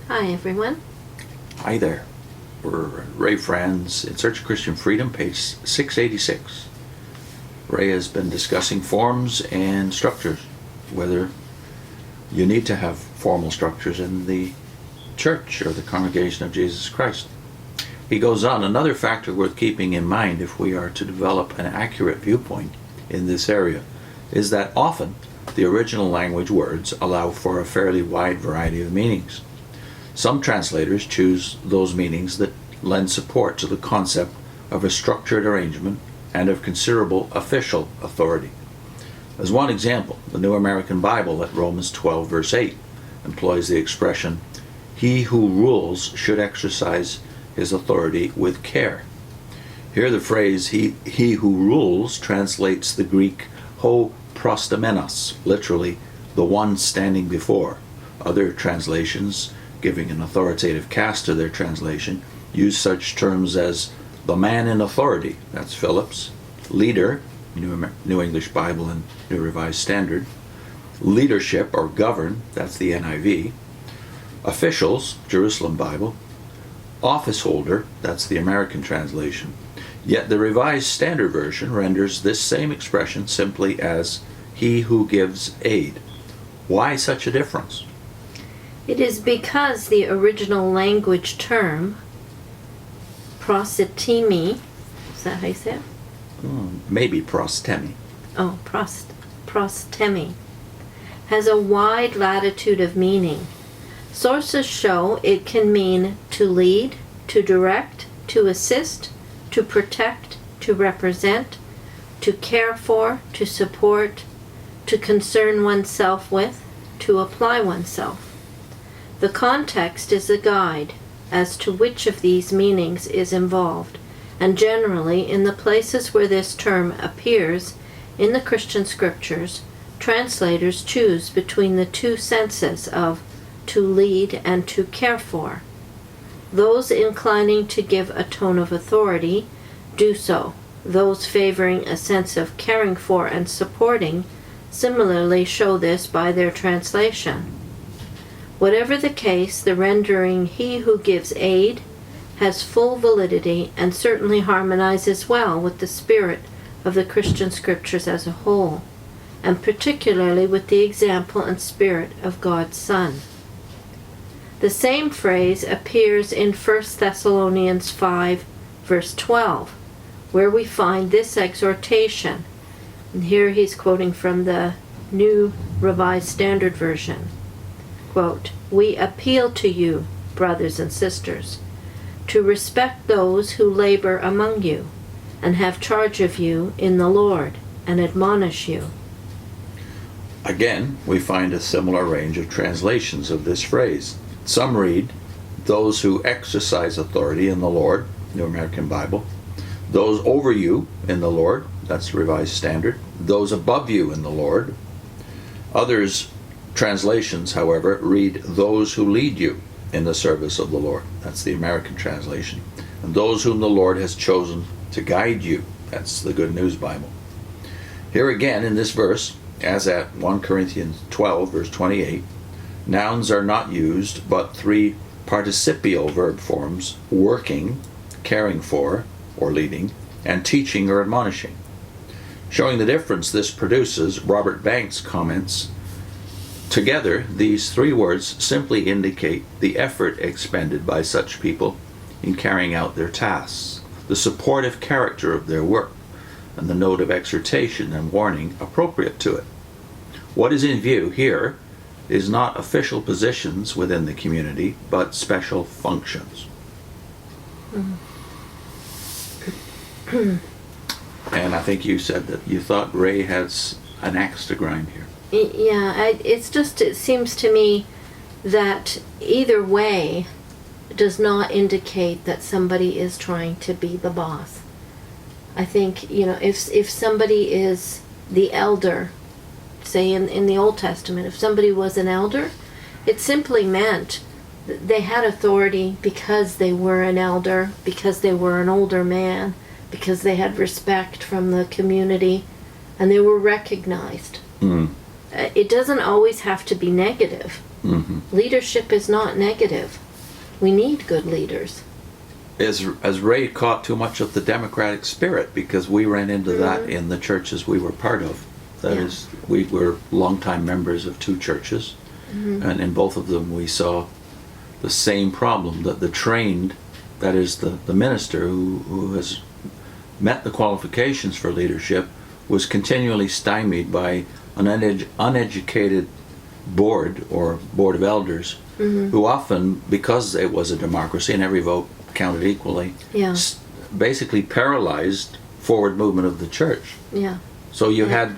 Hi, everyone. Hi there. We're Ray Franz, In Search of Christian Freedom, page 686. Ray has been discussing forms and structures, whether you need to have formal structures in the church or the congregation of Jesus Christ. He goes on, another factor worth keeping in mind if we are to develop an accurate viewpoint in this area is that often the original language words allow for a fairly wide variety of meanings. Some translators choose those meanings that lend support to the concept of a structured arrangement and of considerable official authority. As one example, the New American Bible at Romans 12 verse 8 employs the expression, "He who rules should exercise his authority with care." Here the phrase he who rules translates the Greek ho prostomenos, literally the one standing before. Other translations, giving an authoritative cast to their translation, use such terms as the man in authority, that's Phillips, leader, New English Bible and New Revised Standard, leadership or govern, that's the NIV, officials, Jerusalem Bible, office holder, that's the American translation. Yet the Revised Standard Version renders this same expression simply as he who gives aid. Why such a difference? It is because the original language term, prositemi, is that how you say it? Maybe prostemi. Oh, prostemi, has a wide latitude of meaning. Sources show it can mean to lead, to direct, to assist, to protect, to represent, to care for, to support, to concern oneself with, to apply oneself. The context is a guide as to which of these meanings is involved, and generally in the places where this term appears in the Christian scriptures, translators choose between the two senses of to lead and to care for. Those inclining to give a tone of authority do so. Those favoring a sense of caring for and supporting similarly show this by their translation. Whatever the case, the rendering he who gives aid has full validity and certainly harmonizes well with the spirit of the Christian scriptures as a whole, and particularly with the example and spirit of God's Son. The same phrase appears in 1 Thessalonians 5 verse 12, where we find this exhortation. And here he's quoting from the New Revised Standard Version. Quote, "We appeal to you, brothers and sisters, to respect those who labor among you and have charge of you in the Lord and admonish you." Again, we find a similar range of translations of this phrase. Some read, "Those who exercise authority in the Lord," New American Bible. "Those over you in the Lord," that's Revised Standard. "Those above you in the Lord." Others translations, however, read, "Those who lead you in the service of the Lord," that's the American translation. "And those whom the Lord has chosen to guide you," that's the Good News Bible. Here again in this verse, as at 1 Corinthians 12 verse 28, nouns are not used, but three participial verb forms, working, caring for, or leading, and teaching or admonishing. Showing the difference this produces, Robert Banks comments, "Together, these three words simply indicate the effort expended by such people in carrying out their tasks, the supportive character of their work, and the note of exhortation and warning appropriate to it. What is in view here is not official positions within the community, but special functions." And I think you said that you thought Ray has an axe to grind here. Yeah, it seems to me that either way does not indicate that somebody is trying to be the boss. I think, if somebody is the elder, say in the Old Testament, if somebody was an elder, it simply meant they had authority because they were an elder, because they were an older man, because they had respect from the community, and they were recognized. It doesn't always have to be negative. Leadership is not negative. We need good leaders. As Ray caught too much of the democratic spirit, because we ran into that in the churches we were part of. That is, we were longtime members of two churches, and in both of them we saw the same problem, that the trained, that is the minister who has met the qualifications for leadership, was continually stymied by an uneducated board or board of elders, who often, because it was a democracy and every vote counted equally, basically paralyzed forward movement of the church. Yeah. So you had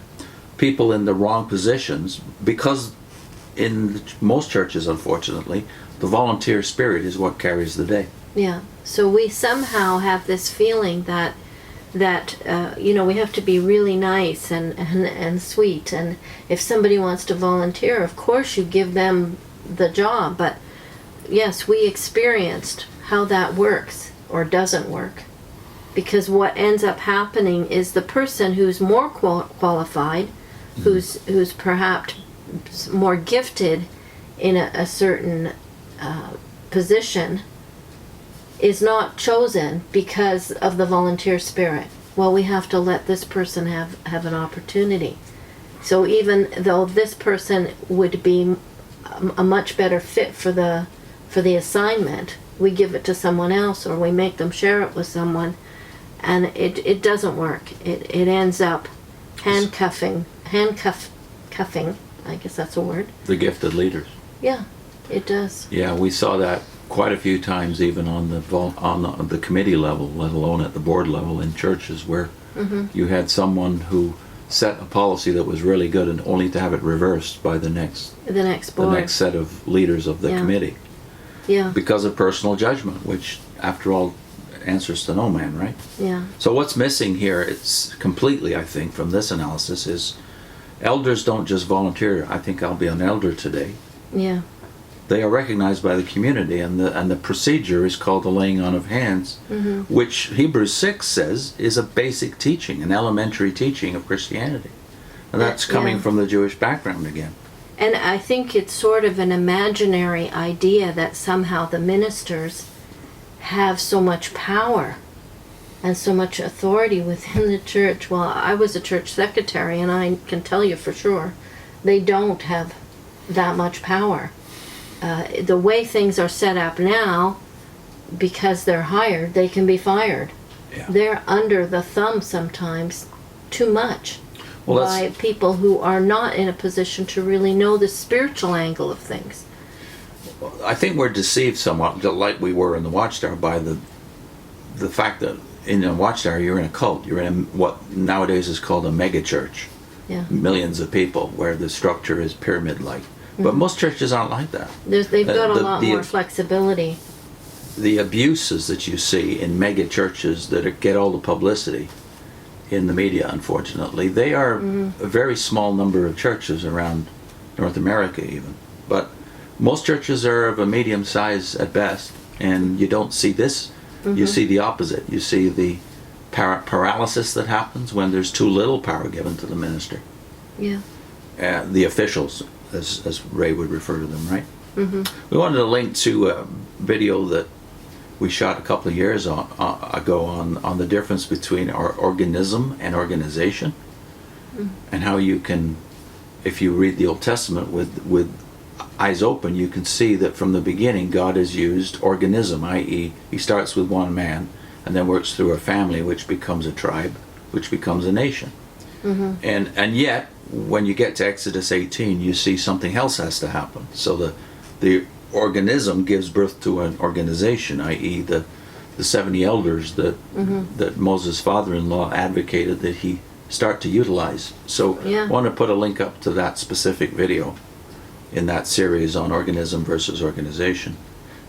people in the wrong positions, because in most churches, unfortunately, the volunteer spirit is what carries the day. Yeah. So we somehow have this feeling that you know, we have to be really nice and sweet, and if somebody wants to volunteer, of course you give them the job. But yes, we experienced how that works or doesn't work, because what ends up happening is the person who's more qualified, who's perhaps more gifted in a certain position, is not chosen because of the volunteer spirit. Well, we have to let this person have an opportunity. So even though this person would be a much better fit for the assignment, we give it to someone else, or we make them share it with someone, and it doesn't work. It ends up handcuffing, I guess that's a word. The gifted leaders. Yeah, it does. Yeah, we saw that quite a few times, even on the committee level, let alone at the board level in churches, where you had someone who set a policy that was really good, and only to have it reversed by the next board, the next set of leaders of the committee. Yeah. Because of personal judgment, which, after all, answers to no man, right? Yeah. So what's missing here, it's completely, I think, from this analysis, is elders don't just volunteer. I think I'll be an elder today. Yeah. They are recognized by the community, and the procedure is called the laying on of hands, which Hebrews 6 says is a basic teaching, an elementary teaching of Christianity. And that's coming from the Jewish background again. And I think it's sort of an imaginary idea that somehow the ministers have so much power and so much authority within the church. Well, I was a church secretary, and I can tell you for sure, they don't have that much power. The way things are set up now, because they're hired, they can be fired. Yeah. They're under the thumb sometimes too much by people who are not in a position to really know the spiritual angle of things. I think we're deceived somewhat, like we were in the Watchtower, by the fact that in a Watchtower you're in a cult. You're in what nowadays is called a mega church. Yeah. Millions of people, where the structure is pyramid-like. But most churches aren't like that. They've got a lot more flexibility. The abuses that you see in mega churches that get all the publicity in the media, unfortunately, they are a very small number of churches around North America even. But most churches are of a medium size at best, and you don't see this. You see the opposite. You see the paralysis that happens when there's too little power given to the minister. Yeah. The officials, as Ray would refer to them, right? We wanted to link to a video that we shot a couple of years ago on the difference between our organism and organization, and how you can, if you read the Old Testament with eyes open, you can see that from the beginning God has used organism, i.e. he starts with one man and then works through a family, which becomes a tribe, which becomes a nation. And yet, when you get to Exodus 18, you see something else has to happen. So the organism gives birth to an organization, i.e. the 70 elders that Moses' father-in-law advocated that he start to utilize. So I want to put a link up to that specific video in that series on organism versus organization.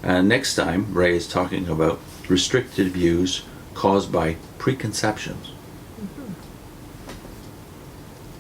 Next time, Ray is talking about restricted views caused by preconceptions.